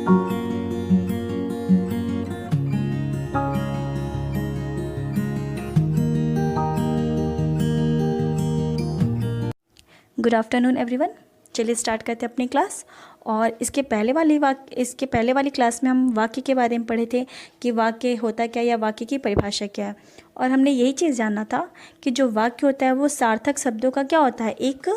Good afternoon everyone. चलिए start करते हैं अपनी क्लास। और इसके पहले वाली क्लास में हम वाक्य के बारे में पढ़े थे कि वाक्य होता क्या या वाक्य की परिभाषा क्या है। और हमने यही चीज़ जानना था कि जो वाक्य होता है वो सार्थक शब्दों का क्या होता है, एक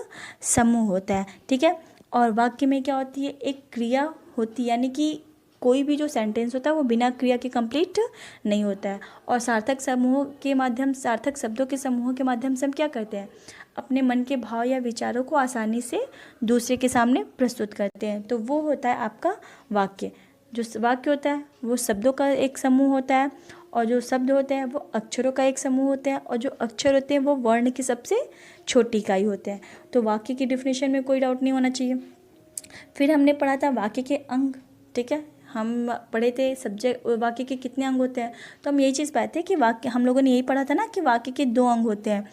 समूह होता है। ठीक है। और वाक्य में क्या होती है, एक क्रिया होती है, यानी कि कोई भी जो सेंटेंस होता है वो बिना क्रिया के कंप्लीट नहीं होता है। और सार्थक शब्दों के समूह के माध्यम से हम क्या करते हैं, अपने मन के भाव या विचारों को आसानी से दूसरे के सामने प्रस्तुत करते हैं। तो वो होता है आपका वाक्य। जो वाक्य होता है वो शब्दों का एक समूह होता है, और जो शब्द होते हैं वो अक्षरों का एक समूह होता है, और जो अक्षर होते हैं वो वर्ण की सबसे छोटी इकाई होते हैं। तो वाक्य की डिफिनेशन में कोई डाउट नहीं होना चाहिए। फिर हमने पढ़ा था वाक्य के अंग। ठीक है, हम पढ़े थे सब्जेक्ट वाक्य के कितने अंग होते हैं। तो हम यही चीज़ पाए थे कि वाक्य, हम लोगों ने यही पढ़ा था ना कि वाक्य के दो अंग होते हैं।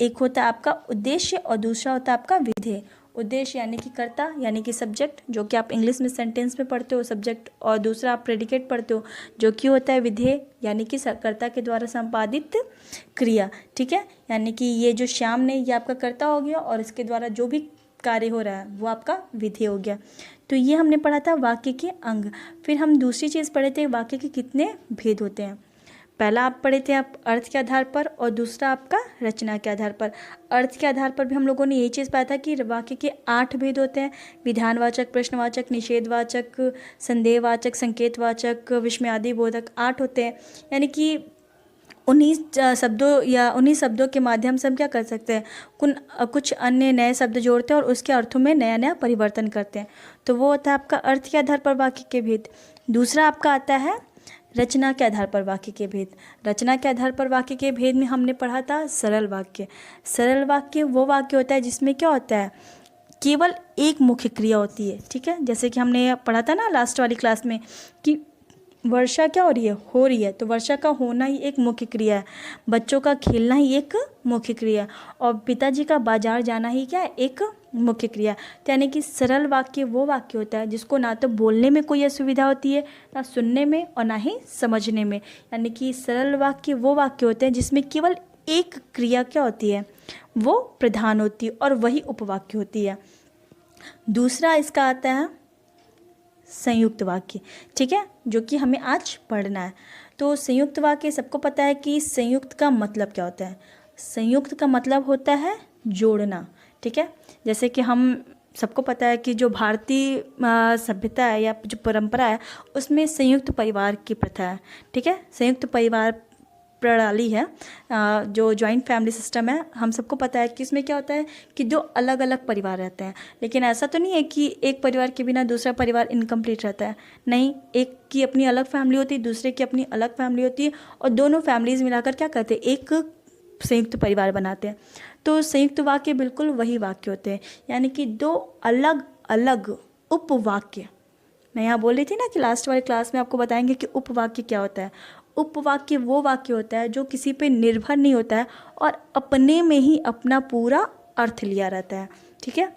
एक होता है आपका उद्देश्य और दूसरा होता है आपका विधेय। उद्देश्य यानी कि कर्ता, यानी कि सब्जेक्ट, जो कि आप इंग्लिश में सेंटेंस में पढ़ते हो सब्जेक्ट, और दूसरा आप प्रेडिकेट पढ़ते हो जो कि होता है विधेय, यानी कि कर्ता के द्वारा संपादित क्रिया। ठीक है, यानी कि ये जो श्याम ने, ये आपका कर्ता हो गया, और इसके द्वारा जो भी कार्य हो रहा है वो आपका विधेय हो गया। तो ये हमने पढ़ा था वाक्य के अंग। फिर हम दूसरी चीज़ पढ़े थे, वाक्य के कितने भेद होते हैं। पहला आप पढ़े थे आप अर्थ के आधार पर, और दूसरा आपका रचना के आधार पर। अर्थ के आधार पर भी हम लोगों ने यही चीज़ पाया था कि वाक्य के 8 भेद होते हैं। विधानवाचक, प्रश्नवाचक, निषेधवाचक, संदेहवाचक, संकेतवाचक, विस्मयादिबोधक 8 होते हैं। यानी कि उन्हीं शब्दों के माध्यम से हम क्या कर सकते हैं, कुछ अन्य नए शब्द जोड़ते हैं और उसके अर्थों में नया नया परिवर्तन करते हैं। तो वो होता है आपका अर्थ के आधार पर वाक्य के भेद। दूसरा आपका आता है रचना के आधार पर वाक्य के भेद। रचना के आधार पर वाक्य के भेद में हमने पढ़ा था सरल वाक्य। सरल वाक्य वो वाक्य होता है जिसमें क्या होता है, केवल एक मुख्य क्रिया होती है। ठीक है, जैसे कि हमने पढ़ा था ना लास्ट वाली क्लास में कि वर्षा क्या हो रही है, तो वर्षा का होना ही एक मुख्य क्रिया है। बच्चों का खेलना ही एक मुख्य क्रिया, और पिताजी का बाजार जाना ही क्या है, एक मुख्य क्रिया। तो यानी कि सरल वाक्य वो वाक्य होता है जिसको ना तो बोलने में कोई असुविधा होती है, ना सुनने में, और ना ही समझने में। यानी कि सरल वाक्य वो वाक्य होते हैं जिसमें केवल एक क्रिया क्या होती है, वो प्रधान होती है, और वही उपवाक्य होती है। दूसरा इसका आता है संयुक्त वाक्य। ठीक है, जो कि हमें आज पढ़ना है। तो संयुक्त वाक्य, सबको पता है कि संयुक्त का मतलब क्या होता है। संयुक्त का मतलब होता है जोड़ना। ठीक है, जैसे कि हम सबको पता है कि जो भारतीय सभ्यता है या जो परंपरा है उसमें संयुक्त परिवार की प्रथा है। ठीक है, संयुक्त परिवार प्रणाली है, जो जॉइंट फैमिली सिस्टम है। हम सबको पता है कि इसमें क्या होता है कि दो अलग अलग परिवार रहते हैं। लेकिन ऐसा तो नहीं है कि एक परिवार के बिना दूसरा परिवार इनकम्प्लीट रहता है। नहीं, एक की अपनी अलग फैमिली होती है, दूसरे की अपनी अलग फैमिली होती है, और दोनों फैमिलीज़ मिलाकर क्या करते हैं, एक संयुक्त परिवार बनाते हैं। तो संयुक्त वाक्य बिल्कुल वही वाक्य होते हैं, यानी कि दो अलग अलग उपवाक्य। मैं यहाँ बोल रही थी ना कि लास्ट वाली क्लास में आपको बताएंगे कि उपवाक्य क्या होता है। उपवाक्य वो वाक्य होता है जो किसी पे निर्भर नहीं होता है और अपने में ही अपना पूरा अर्थ लिया रहता है। ठीक है,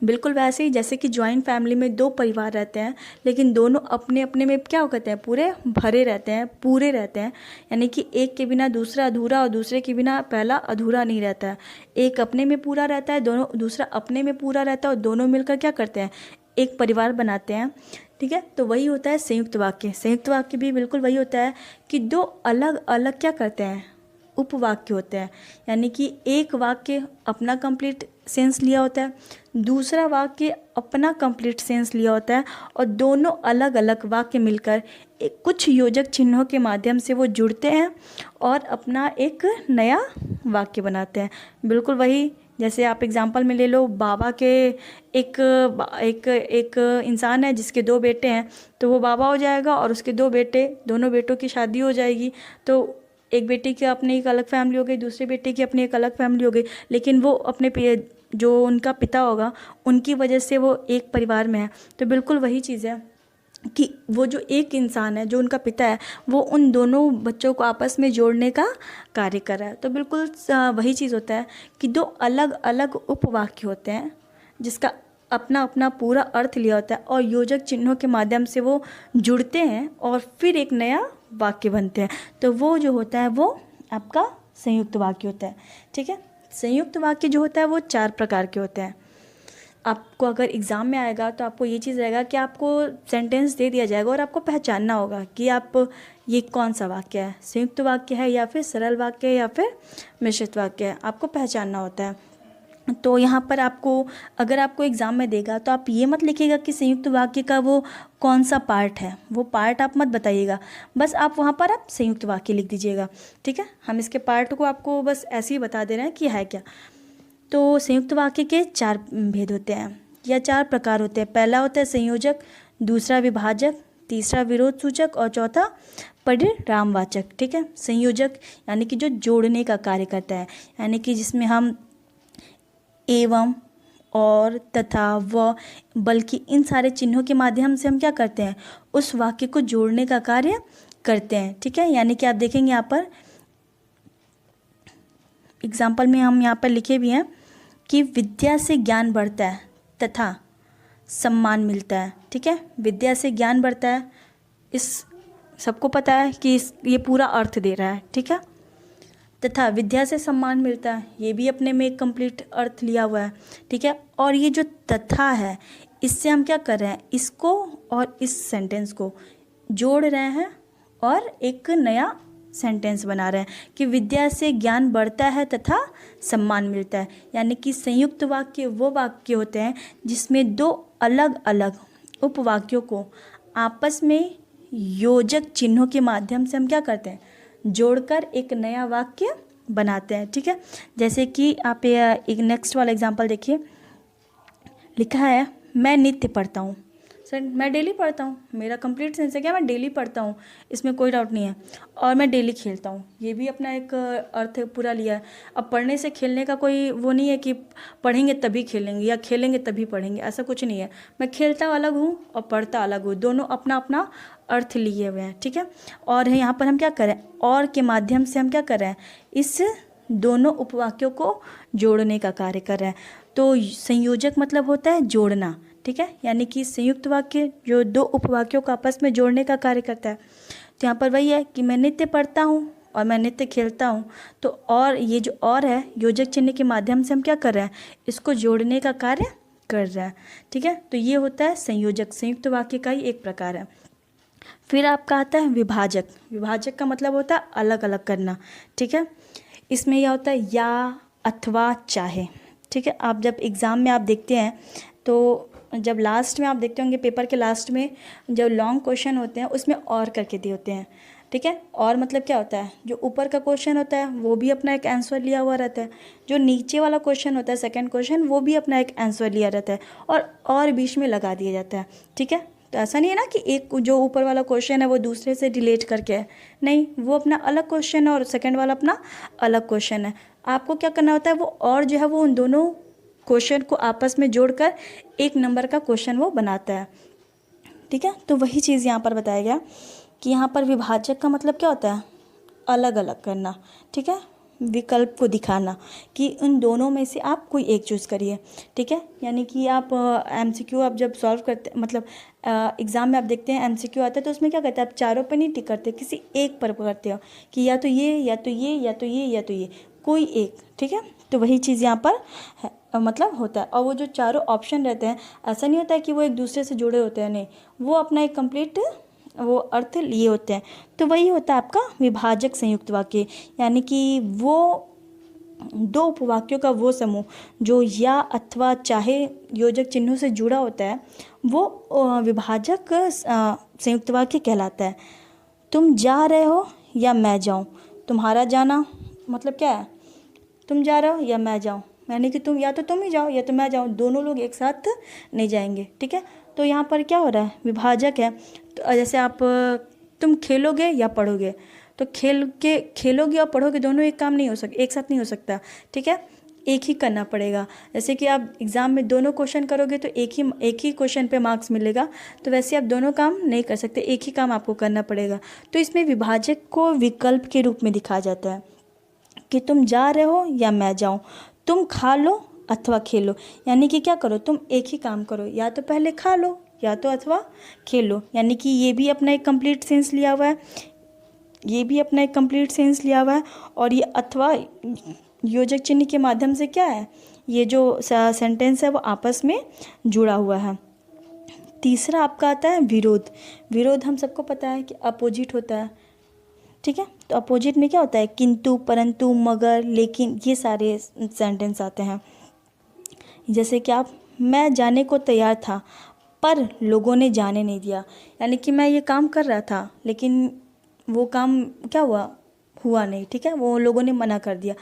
बिल्कुल वैसे ही जैसे कि जॉइंट फैमिली में दो परिवार रहते हैं, लेकिन दोनों अपने अपने में क्या कहते हैं, पूरे भरे रहते हैं, पूरे रहते हैं। यानी कि एक के बिना दूसरा अधूरा, और दूसरे के बिना पहला अधूरा नहीं रहता है। एक अपने में पूरा रहता है, दूसरा अपने में पूरा रहता है, और दोनों मिलकर क्या करते हैं, एक परिवार बनाते हैं। ठीक है, तो वही होता है संयुक्त वाक्य। संयुक्त वाक्य भी बिल्कुल वही होता है कि दो अलग अलग क्या करते हैं, उपवाक्य होते हैं। यानी कि एक वाक्य अपना कंप्लीट सेंस लिया होता है, दूसरा वाक्य अपना कंप्लीट सेंस लिया होता है, और दोनों अलग अलग वाक्य मिलकर कुछ योजक चिन्हों के माध्यम से वो जुड़ते हैं और अपना एक नया वाक्य बनाते हैं। बिल्कुल वही, जैसे आप एग्जांपल में ले लो, बाबा के एक इंसान है जिसके 2 बेटे हैं, तो वो बाबा हो जाएगा, और उसके 2 बेटे, दोनों बेटों की शादी हो जाएगी। तो एक बेटे की अपनी एक अलग फैमिली हो गई, दूसरे बेटे की अपनी एक अलग फैमिली हो गई, लेकिन वो अपने जो उनका पिता होगा उनकी वजह से वो एक परिवार में है। तो बिल्कुल वही चीज़ है कि वो जो एक इंसान है, जो उनका पिता है, वो उन दोनों बच्चों को आपस में जोड़ने का कार्य कर रहा है। तो बिल्कुल वही चीज़ होता है कि दो अलग अलग उपवाक्य होते हैं जिसका अपना अपना पूरा अर्थ लिया होता है और योजक चिन्हों के माध्यम से वो जुड़ते हैं और फिर एक नया वाक्य बनते हैं। तो वो जो होता है वो आपका संयुक्त वाक्य होता है। ठीक है, संयुक्त वाक्य जो होता है वो 4 प्रकार के होते हैं। आपको अगर एग्ज़ाम में आएगा तो आपको ये चीज़ रहेगा कि आपको सेंटेंस दे दिया जाएगा और आपको पहचानना होगा कि आप ये कौन सा वाक्य है, संयुक्त वाक्य है या फिर सरल वाक्य है या फिर मिश्रित वाक्य है, आपको पहचानना होता है। तो यहाँ पर आपको अगर आपको एग्ज़ाम में देगा तो आप ये मत लिखिएगा कि संयुक्त वाक्य का वो कौन सा पार्ट है, वो पार्ट आप मत बताइएगा, बस आप वहाँ पर आप संयुक्त वाक्य लिख दीजिएगा। ठीक है, हम इसके पार्ट को आपको बस ऐसे ही बता दे रहे हैं कि है क्या। तो संयुक्त वाक्य के 4 भेद होते हैं या 4 प्रकार होते हैं। पहला होता है संयोजक, दूसरा विभाजक, तीसरा विरोध सूचक और चौथा परिणामवाचक। ठीक है, संयोजक यानी कि जो जोड़ने का कार्य करता है, यानी कि जिसमें हम एवं और तथा व बल्कि इन सारे चिन्हों के माध्यम से हम क्या करते हैं, उस वाक्य को जोड़ने का कार्य करते हैं। ठीक है, यानी कि आप देखेंगे यहाँ पर एग्जाम्पल में हम यहाँ पर लिखे भी हैं कि विद्या से ज्ञान बढ़ता है तथा सम्मान मिलता है। ठीक है, विद्या से ज्ञान बढ़ता है, इस सबको पता है कि ये पूरा अर्थ दे रहा है। ठीक है, तथा विद्या से सम्मान मिलता है, ये भी अपने में एक कंप्लीट अर्थ लिया हुआ है। ठीक है, और ये जो तथा है इससे हम क्या कर रहे हैं, इसको और इस सेंटेंस को जोड़ रहे हैं और एक नया सेंटेंस बना रहे हैं कि विद्या से ज्ञान बढ़ता है तथा सम्मान मिलता है। यानी कि संयुक्त वाक्य वो वाक्य होते हैं जिसमें 2 अलग अलग उपवाक्यों को आपस में योजक चिन्हों के माध्यम से हम क्या करते हैं, जोड़कर एक नया वाक्य बनाते हैं। ठीक है, जैसे कि आप एक नेक्स्ट वाला एग्जांपल देखिए, लिखा है मैं नित्य पढ़ता हूँ। सर मैं डेली पढ़ता हूँ, मेरा कंप्लीट सेंस है क्या, मैं डेली पढ़ता हूँ, इसमें कोई डाउट नहीं है। और मैं डेली खेलता हूँ, ये भी अपना एक अर्थ पूरा लिया है। अब पढ़ने से खेलने का कोई वो नहीं है कि पढ़ेंगे तभी खेलेंगे या खेलेंगे तभी पढ़ेंगे, ऐसा कुछ नहीं है। मैं खेलता अलग हूँ और पढ़ता अलग हूँ, दोनों अपना अपना अर्थ लिए हुए हैं। ठीक है, और यहाँ पर हम क्या करें, और के माध्यम से हम क्या कर रहे हैं, इस दोनों उपवाक्यों को जोड़ने का कार्य कर रहे हैं। तो संयोजक मतलब होता है जोड़ना। ठीक है, यानी कि संयुक्त वाक्य जो 2 उपवाक्यों को आपस में जोड़ने का कार्य करता है। तो यहाँ पर वही है कि मैं नित्य पढ़ता हूँ और मैं नित्य खेलता हूँ। तो और ये जो और है योजक चिन्ह के माध्यम से हम क्या कर रहे हैं, इसको जोड़ने का कार्य कर रहे हैं। ठीक है, तो ये होता है संयोजक, संयुक्त वाक्य का ही एक प्रकार है। फिर आपका आता है विभाजक। विभाजक का मतलब होता है अलग अलग करना। ठीक है, इसमें यह होता है या अथवा चाहे। ठीक है, आप जब एग्ज़ाम में आप देखते हैं तो जब लास्ट में आप देखते होंगे पेपर के लास्ट में जो लॉन्ग क्वेश्चन होते हैं उसमें और करके दिए होते हैं। ठीक है, और मतलब क्या होता है, जो ऊपर का क्वेश्चन होता है वो भी अपना एक आंसर लिया हुआ रहता है, जो नीचे वाला क्वेश्चन होता है सेकंड क्वेश्चन वो भी अपना एक आंसर लिया रहता है और बीच में लगा दिया जाता है। ठीक है, तो ऐसा नहीं है ना कि एक जो ऊपर वाला क्वेश्चन है वो दूसरे से रिलेट करके है, नहीं, वो अपना अलग क्वेश्चन है और सेकंड वाला अपना अलग क्वेश्चन है। आपको क्या करना होता है, वो और जो है वो उन दोनों क्वेश्चन को आपस में जोड़कर एक नंबर का क्वेश्चन वो बनाता है। ठीक है, तो वही चीज़ यहाँ पर बताया गया कि यहाँ पर विभाजक का मतलब क्या होता है, अलग अलग करना। ठीक है, विकल्प को दिखाना कि उन दोनों में से आप कोई एक चूज़ करिए। ठीक है, यानी कि आप MCQ आप जब सॉल्व करते मतलब एग्ज़ाम में आप देखते हैं MCQ आता है तो उसमें क्या करते हैं, आप चारों पर नहीं टिक करते, किसी एक पर करते हो कि या तो ये या तो ये या तो ये या तो ये, कोई एक। ठीक है, तो वही चीज़ यहाँ पर है, मतलब होता है। और वो जो चारों ऑप्शन रहते हैं ऐसा नहीं होता है कि वो एक दूसरे से जुड़े होते हैं, नहीं, वो अपना एक कंप्लीट वो अर्थ लिए होते हैं। तो वही होता है आपका विभाजक संयुक्त वाक्य, यानी कि वो 2 उपवाक्यों का वो समूह जो या अथवा चाहे योजक चिन्हों से जुड़ा होता है वो विभाजक संयुक्त वाक्य कहलाता है। तुम जा रहे हो या मैं जाऊँ, तुम्हारा जाना मतलब क्या है, तुम जा रहे हो या मैं जाऊँ, यानी कि तुम या तो तुम ही जाओ या तो मैं जाऊँ, दोनों लोग एक साथ नहीं जाएंगे। ठीक है, तो यहाँ पर क्या हो रहा है, विभाजक है। तो जैसे आप तुम खेलोगे या पढ़ोगे, तो खेलोगे और पढ़ोगे दोनों एक काम नहीं हो सकता, एक साथ नहीं हो सकता। ठीक है, एक ही करना पड़ेगा। जैसे कि आप एग्ज़ाम में दोनों क्वेश्चन करोगे तो एक ही क्वेश्चन पे मार्क्स मिलेगा, तो वैसे आप दोनों काम नहीं कर सकते, एक ही काम आपको करना पड़ेगा। तो इसमें विभाजक को विकल्प के रूप में दिखाया जाता है कि तुम जा रहे हो या मैं जाऊँ, तुम खा लो अथवा खेलो, यानी कि क्या करो, तुम एक ही काम करो, या तो पहले खा लो या तो अथवा खेलो, यानी कि ये भी अपना एक कंप्लीट सेंस लिया हुआ है, ये भी अपना एक कंप्लीट सेंस लिया हुआ है। और ये अथवा योजक चिन्ह के माध्यम से क्या है, ये जो सेंटेंस है वो आपस में जुड़ा हुआ है। तीसरा आपका आता है विरोध। विरोध हम सबको पता है कि अपोजिट होता है, ठीक है। तो अपोजिट में क्या होता है, किंतु, परंतु, मगर, लेकिन, ये सारे सेंटेंस आते हैं। जैसे कि आप, मैं जाने को तैयार था पर लोगों ने जाने नहीं दिया, यानी कि मैं ये काम कर रहा था लेकिन वो काम क्या हुआ नहीं, ठीक है, वो लोगों ने मना कर दिया।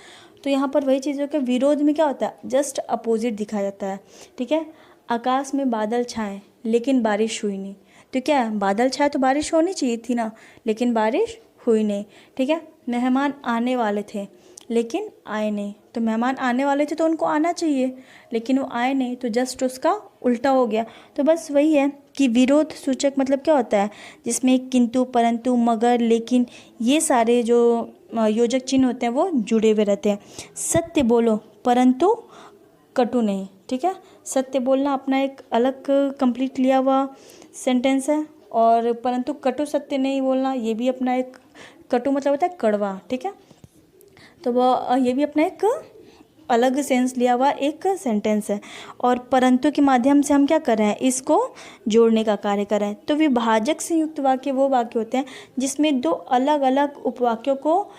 तो यहाँ पर वही चीज़ है कि विरोध में क्या होता है, जस्ट अपोजिट दिखाया जाता है, ठीक है। आकाश में बादल छाए लेकिन बारिश हुई नहीं, तो क्या है, बादल छाए तो बारिश होनी चाहिए थी ना, लेकिन बारिश हुई नहीं, ठीक है। मेहमान आने वाले थे लेकिन आए नहीं, तो मेहमान आने वाले थे तो उनको आना चाहिए लेकिन वो आए नहीं, तो जस्ट उसका उल्टा हो गया। तो बस वही है कि विरोध सूचक मतलब क्या होता है, जिसमें किंतु, परंतु, मगर, लेकिन, ये सारे जो योजक चिन्ह होते हैं वो जुड़े हुए रहते हैं। सत्य बोलो परंतु कटु नहीं, ठीक है। सत्य बोलना अपना एक अलग कंप्लीट लिया हुआ सेंटेंस है, और परंतु कटु सत्य नहीं बोलना, ये भी अपना एक, कटु मतलब होता है कड़वा, ठीक है। तो वो ये भी अपना एक अलग सेंस लिया हुआ एक सेंटेंस है। और परंतु के माध्यम से हम क्या कर रहे हैं, इसको जोड़ने का कार्य कर रहे हैं। तो विभाजक संयुक्त वाक्य वो वाक्य होते हैं जिसमें दो अलग अलग उपवाक्यों को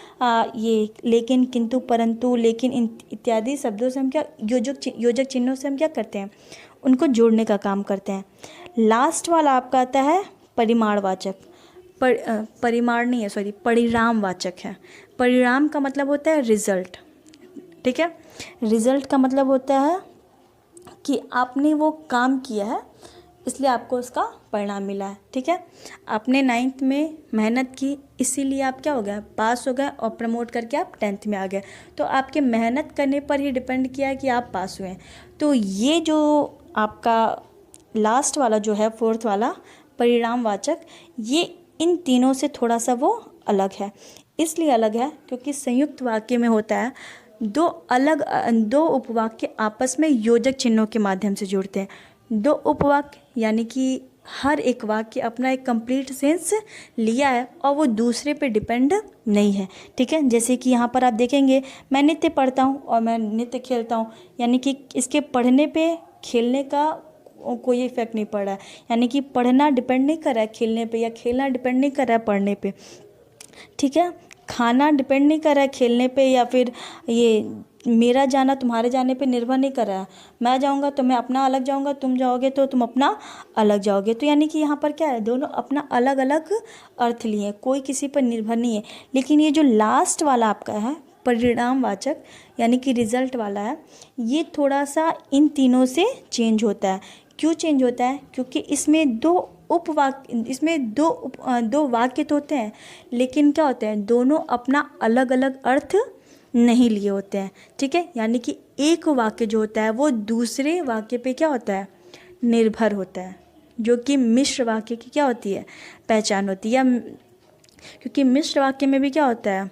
ये लेकिन, किंतु, परंतु, लेकिन इत्यादि शब्दों से हम क्या, योजक चिन्हों से हम क्या करते हैं, उनको जोड़ने का काम करते हैं। लास्ट वाला आपका आता है परिमाणवाचक। परिमाण नहीं है, सॉरी, परिणामवाचक है। परिणाम का मतलब होता है रिजल्ट, ठीक है। रिजल्ट का मतलब होता है कि आपने वो काम किया है इसलिए आपको उसका परिणाम मिला है, ठीक है। आपने 9th में मेहनत की इसीलिए आप क्या हो गए, पास हो गए, और प्रमोट करके आप 10th में आ गए। तो आपके मेहनत करने पर ही डिपेंड किया है कि आप पास हुए हैं। तो ये जो आपका लास्ट वाला जो है, 4th वाला परिणामवाचक, ये इन तीनों से थोड़ा सा वो अलग है। इसलिए अलग है क्योंकि संयुक्त वाक्य में होता है दो उपवाक्य आपस में योजक चिन्हों के माध्यम से जुड़ते हैं। दो उपवाक्य यानी कि हर एक वाक्य अपना एक कंप्लीट सेंस लिया है और वो दूसरे पे डिपेंड नहीं है, ठीक है। जैसे कि यहाँ पर आप देखेंगे, मैं नृत्य पढ़ता हूँ और मैं नृत्य खेलता हूँ, यानी कि इसके पढ़ने पे खेलने का कोई इफेक्ट नहीं पड़ रहा है, यानी कि पढ़ना डिपेंड नहीं कर रहा है खेलने पे, या खेलना डिपेंड नहीं कर रहा है पढ़ने पे, ठीक है। खाना डिपेंड नहीं कर रहा है खेलने पे, या फिर ये मेरा जाना तुम्हारे जाने पे निर्भर नहीं कर रहा है। मैं जाऊंगा तो मैं अपना अलग जाऊंगा, तुम जाओगे तो तुम अपना अलग जाओगे। तो यानी कि यहाँ पर क्या है, दोनों अपना अलग अलग अर्थ लिए, कोई किसी पर निर्भर नहीं है। लेकिन ये जो लास्ट वाला आपका है परिणामवाचक, यानी कि रिजल्ट वाला है, ये थोड़ा सा इन तीनों से चेंज होता है। क्यों चेंज होता है, क्योंकि इसमें दो वाक्य तो होते हैं, लेकिन क्या होते हैं, दोनों अपना अलग अलग अर्थ नहीं लिए होते हैं, ठीक है। यानी कि एक वाक्य जो होता है वो दूसरे वाक्य पे क्या होता है, निर्भर होता है, जो कि मिश्र वाक्य की क्या होती है, पहचान होती है। क्योंकि मिश्र वाक्य में भी क्या होता है,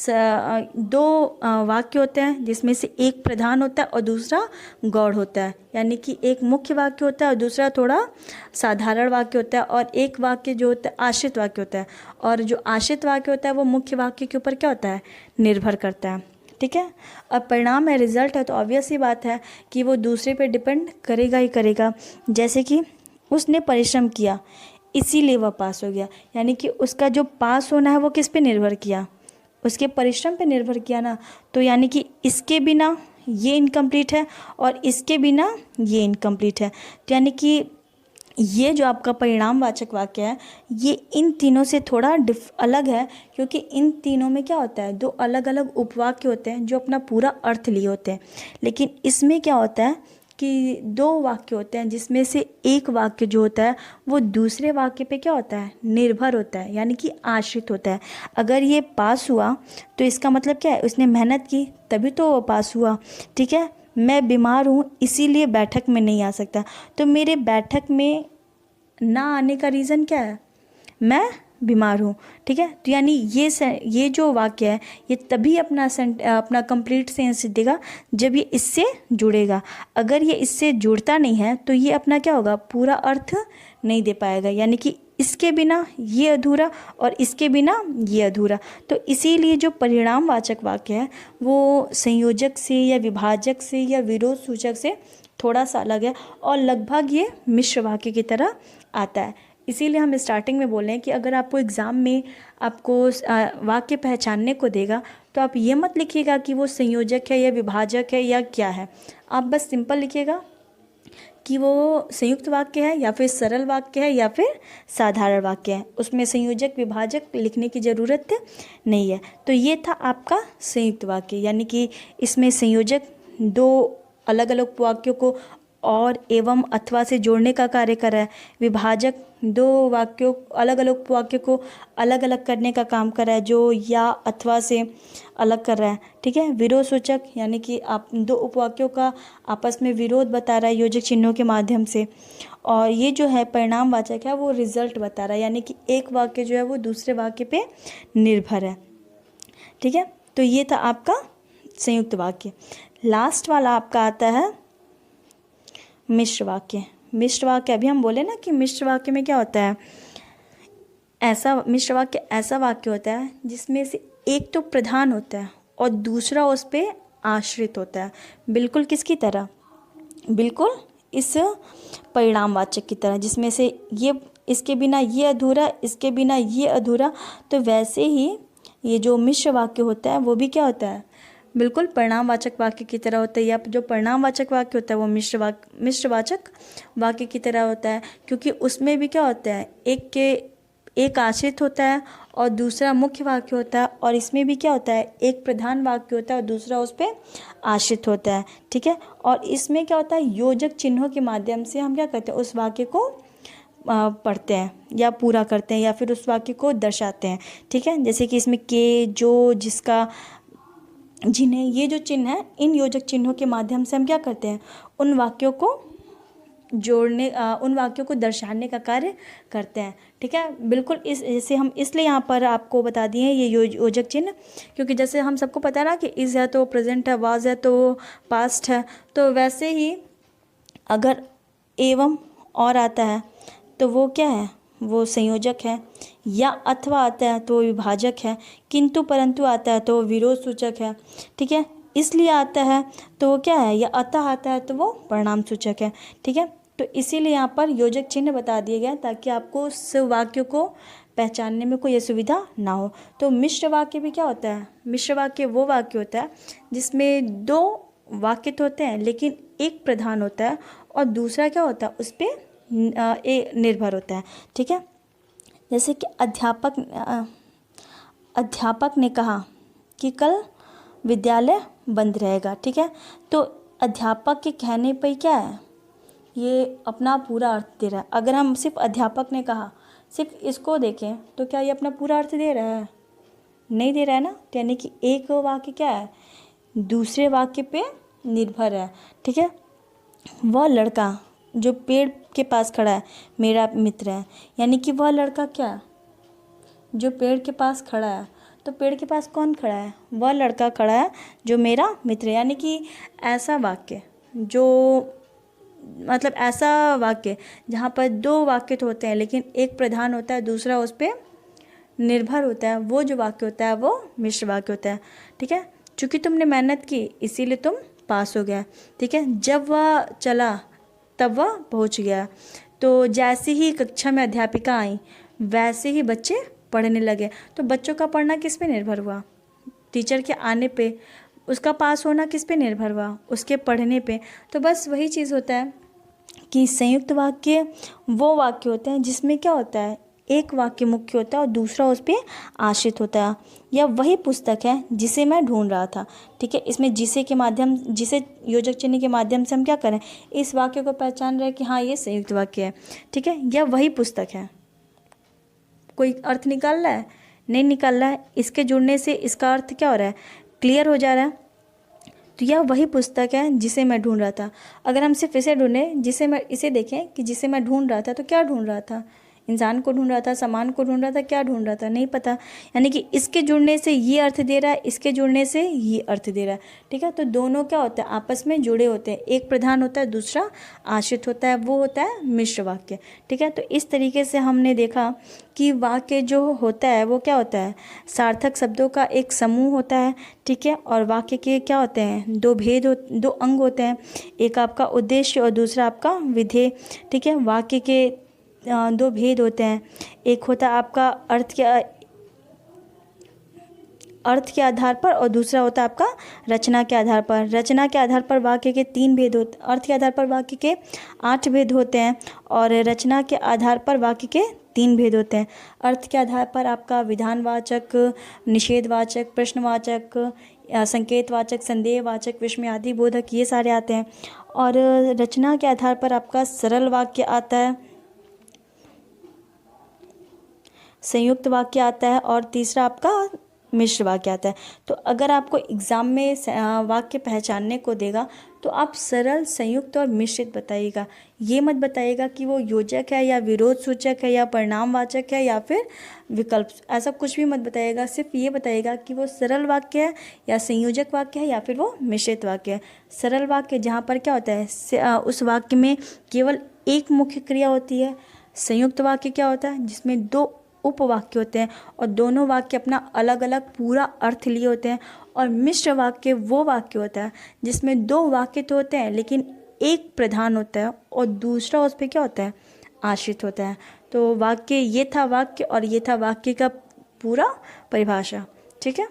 दो वाक्य होते हैं जिसमें से एक प्रधान होता है और दूसरा गौड़ होता है, यानी कि एक मुख्य वाक्य होता है और दूसरा थोड़ा साधारण वाक्य होता है, और एक वाक्य जो होता है आश्रित वाक्य होता है, और जो आश्रित वाक्य होता है वो मुख्य वाक्य के ऊपर क्या होता है, निर्भर करता है, ठीक है। अब परिणाम है, रिजल्ट है, तो ऑब्वियस ही बात है कि वो दूसरे पे डिपेंड करेगा ही करेगा। जैसे कि उसने परिश्रम किया इसीलिए वह पास हो गया, यानी कि उसका जो पास होना है वो किस पे निर्भर किया, उसके परिश्रम पे निर्भर किया ना। तो यानी कि इसके बिना ये इनकम्प्लीट है और इसके बिना ये इनकम्प्लीट है। तो यानी कि ये जो आपका परिणामवाचक वाक्य है ये इन तीनों से थोड़ा अलग है, क्योंकि इन तीनों में क्या होता है, दो अलग अलग उपवाक्य होते हैं जो अपना पूरा अर्थ लिए होते हैं। लेकिन इसमें क्या होता है कि दो वाक्य होते हैं जिसमें से एक वाक्य जो होता है वो दूसरे वाक्य पे क्या होता है, निर्भर होता है, यानी कि आश्रित होता है। अगर ये पास हुआ तो इसका मतलब क्या है, उसने मेहनत की तभी तो वो पास हुआ, ठीक है। मैं बीमार हूँ इसीलिए बैठक में नहीं आ सकता, तो मेरे बैठक में ना आने का रीज़न क्या है, मैं बीमार हूँ। ठीक है, तो यानी ये जो वाक्य है ये तभी अपना कंप्लीट सेंस देगा जब ये इससे जुड़ेगा। अगर ये इससे जुड़ता नहीं है तो ये अपना क्या होगा, पूरा अर्थ नहीं दे पाएगा। यानी कि इसके बिना ये अधूरा और इसके बिना ये अधूरा। तो इसीलिए जो परिणामवाचक वाक्य है वो संयोजक से या विभाजक से या विरोध सूचक से थोड़ा सा अलग है और लगभग ये मिश्र वाक्य की तरह आता है। इसीलिए हम स्टार्टिंग में बोले हैं कि अगर आपको एग्ज़ाम में आपको वाक्य पहचानने को देगा तो आप ये मत लिखिएगा कि वो संयोजक है या विभाजक है या क्या है। आप बस सिंपल लिखिएगा कि वो संयुक्त वाक्य है या फिर सरल वाक्य है या फिर साधारण वाक्य है। उसमें संयोजक विभाजक लिखने की ज़रूरत नहीं है। तो ये था आपका संयुक्त वाक्य, यानी कि इसमें संयोजक दो अलग अलग वाक्यों को और एवं अथवा से जोड़ने का कार्य कर रहा है। विभाजक दो वाक्यों अलग अलग वाक्यों को अलग अलग करने का काम कर रहा है, जो या अथवा से अलग कर रहा है। ठीक है, विरोध सूचक यानी कि आप दो उपवाक्यों का आपस में विरोध बता रहा है योजक चिन्हों के माध्यम से। और ये जो है परिणामवाचक है वो रिजल्ट बता रहा है, यानी कि एक वाक्य जो है वो दूसरे वाक्य पे निर्भर है। ठीक है, तो ये था आपका संयुक्त वाक्य। लास्ट वाला आपका आता है मिश्र वाक्य। मिश्र वाक्य अभी हम बोले ना कि मिश्र वाक्य में क्या होता है, मिश्र वाक्य ऐसा वाक्य होता है जिसमें से एक तो प्रधान होता है और दूसरा उस पर आश्रित होता है। बिल्कुल किसकी तरह, बिल्कुल इस परिणामवाचक की तरह, जिसमें से ये इसके बिना ये अधूरा, इसके बिना ये अधूरा। तो वैसे ही ये जो मिश्र वाक्य होता है वो भी क्या होता है, बिल्कुल परिणामवाचक वाक्य की तरह होता है। या जो परिणामवाचक वाक्य होता है वो मिश्रवाचक वाक्य की तरह होता है, क्योंकि उसमें भी क्या होता है, एक आश्रित होता है और दूसरा मुख्य वाक्य होता है। और इसमें भी क्या होता है, एक प्रधान वाक्य होता है और दूसरा उस पर आश्रित होता है। ठीक है, और इसमें क्या होता है, योजक चिन्हों के माध्यम से हम क्या करते हैं, उस वाक्य को पढ़ते हैं या पूरा करते हैं या फिर उस वाक्य को दर्शाते हैं। ठीक है, जैसे कि इसमें के, जो, जिसका, जिन्हें, ये जो चिन्ह है इन योजक चिन्हों के माध्यम से हम क्या करते हैं, उन वाक्यों को जोड़ने, उन वाक्यों को दर्शाने का कार्य करते हैं। ठीक है, बिल्कुल जैसे हम इसलिए यहाँ पर आपको बता दिए हैं ये योजक चिन्ह, क्योंकि जैसे हम सबको पता है ना कि इज़ है तो प्रेजेंट है, वाज है तो पास्ट है। तो वैसे ही अगर एवं और आता है तो वो क्या है, वो संयोजक है। या अथवा आता है तो विभाजक है। किंतु परंतु आता है तो विरोध सूचक है। ठीक है, इसलिए आता है तो वो क्या है, या अतः आता है तो वो परिणाम सूचक है। ठीक है, तो इसीलिए यहाँ पर योजक चिन्ह बता दिए गए ताकि आपको उस वाक्य को पहचानने में कोई असुविधा ना हो। तो मिश्र वाक्य भी क्या होता है, मिश्र वाक्य वो वाक्य होता है जिसमें दो वाक्य तो होते हैं लेकिन एक प्रधान होता है और दूसरा क्या होता है, उस पर निर्भर होता है। ठीक है, जैसे कि अध्यापक ने कहा कि कल विद्यालय बंद रहेगा। ठीक है, तो अध्यापक के कहने पर क्या है, ये अपना पूरा अर्थ दे रहा है। अगर हम सिर्फ अध्यापक ने कहा, सिर्फ इसको देखें तो क्या ये अपना पूरा अर्थ दे रहा है, नहीं दे रहा है ना। यानी कि एक वाक्य क्या है, दूसरे वाक्य पे निर्भर है। ठीक है, वह लड़का जो पेड़ के पास खड़ा है मेरा मित्र है। यानी कि वह लड़का क्या है, जो पेड़ के पास खड़ा है, तो पेड़ के पास कौन खड़ा है, वह लड़का खड़ा है जो मेरा मित्र है। यानी कि ऐसा वाक्य जो, मतलब ऐसा वाक्य जहाँ पर दो वाक्य तो होते हैं लेकिन एक प्रधान होता है दूसरा उस पर निर्भर होता है, वो जो वाक्य होता है वो मिश्र वाक्य होता है। ठीक है, चूँकि तुमने मेहनत की इसीलिए तुम पास हो गया। ठीक है, जब वह चला तब वह पहुंच गया। तो जैसे ही कक्षा में अध्यापिका आई वैसे ही बच्चे पढ़ने लगे। तो बच्चों का पढ़ना किस पे निर्भर हुआ, टीचर के आने पे। उसका पास होना किस पे निर्भर हुआ, उसके पढ़ने पे। तो बस वही चीज़ होता है कि संयुक्त वाक्य वो वाक्य होते हैं जिसमें क्या होता है, एक वाक्य मुख्य होता है और दूसरा उस पर आश्रित होता है। यह वही पुस्तक है जिसे मैं ढूंढ रहा था। ठीक है, इसमें जिसे योजक चिन्ह के माध्यम से हम क्या करें, इस वाक्य को पहचान रहे हैं कि हाँ ये संयुक्त वाक्य है। ठीक है, यह वही पुस्तक है। कोई अर्थ निकाल रहा है, नहीं निकाल रहा है, इसके जुड़ने से इसका अर्थ क्या हो रहा है, क्लियर हो जा रहा है। तो यह वही पुस्तक है जिसे मैं ढूंढ रहा था। अगर हम सिर्फ इसे ढूंढें, इसे देखें कि जिसे मैं ढूंढ रहा था, तो क्या ढूंढ रहा था, इंसान को ढूंढ रहा था, सामान को ढूंढ रहा था, क्या ढूंढ रहा था नहीं पता। यानी कि इसके जुड़ने से ये अर्थ दे रहा है, इसके जुड़ने से ये अर्थ दे रहा है। ठीक है, तो दोनों क्या होता है, आपस में जुड़े होते हैं। एक प्रधान होता है, दूसरा आश्रित होता है, वो होता है मिश्र वाक्य। ठीक है, तो इस तरीके से हमने देखा कि वाक्य जो होता है वो क्या होता है, सार्थक शब्दों का एक समूह होता है। ठीक है, और वाक्य के क्या होते हैं, दो अंग होते हैं, एक आपका उद्देश्य और दूसरा आपका विधेय। ठीक है, वाक्य के दो भेद होते हैं, एक होता है आपका अर्थ के आधार पर और दूसरा होता है आपका रचना के आधार पर। रचना के आधार पर वाक्य के 3 भेद होते, अर्थ के आधार पर वाक्य के 8 भेद होते हैं और रचना के आधार पर वाक्य के 3 भेद होते हैं। अर्थ के आधार पर आपका विधानवाचक, निषेधवाचक, प्रश्नवाचक, संकेतवाचक, संदेहवाचक, विस्मयादि बोधक, ये सारे आते हैं। और रचना के आधार पर आपका सरल वाक्य आता है, संयुक्त वाक्य आता है और तीसरा आपका मिश्र वाक्य आता है। तो अगर आपको एग्ज़ाम में वाक्य पहचानने को देगा तो आप सरल, संयुक्त और मिश्रित बताइएगा। ये मत बताइएगा कि वो योजक है या विरोध सूचक है या परिणामवाचक है या फिर विकल्प, ऐसा कुछ भी मत बताइएगा। सिर्फ ये बताइएगा कि वो सरल वाक्य है या संयोजक वाक्य है या फिर वो मिश्रित वाक्य है। सरल वाक्य जहाँ पर क्या होता है, उस वाक्य में केवल एक मुख्य क्रिया होती है। संयुक्त वाक्य क्या होता है, जिसमें 2 उपवाक्य होते हैं और दोनों वाक्य अपना अलग अलग पूरा अर्थ लिए होते हैं। और मिश्र वाक्य वो वाक्य होता है जिसमें 2 वाक्य तो होते हैं लेकिन एक प्रधान होता है और दूसरा उस पर क्या होता है, आश्रित होता है। तो वाक्य, ये था वाक्य और ये था वाक्य का पूरा परिभाषा। ठीक है।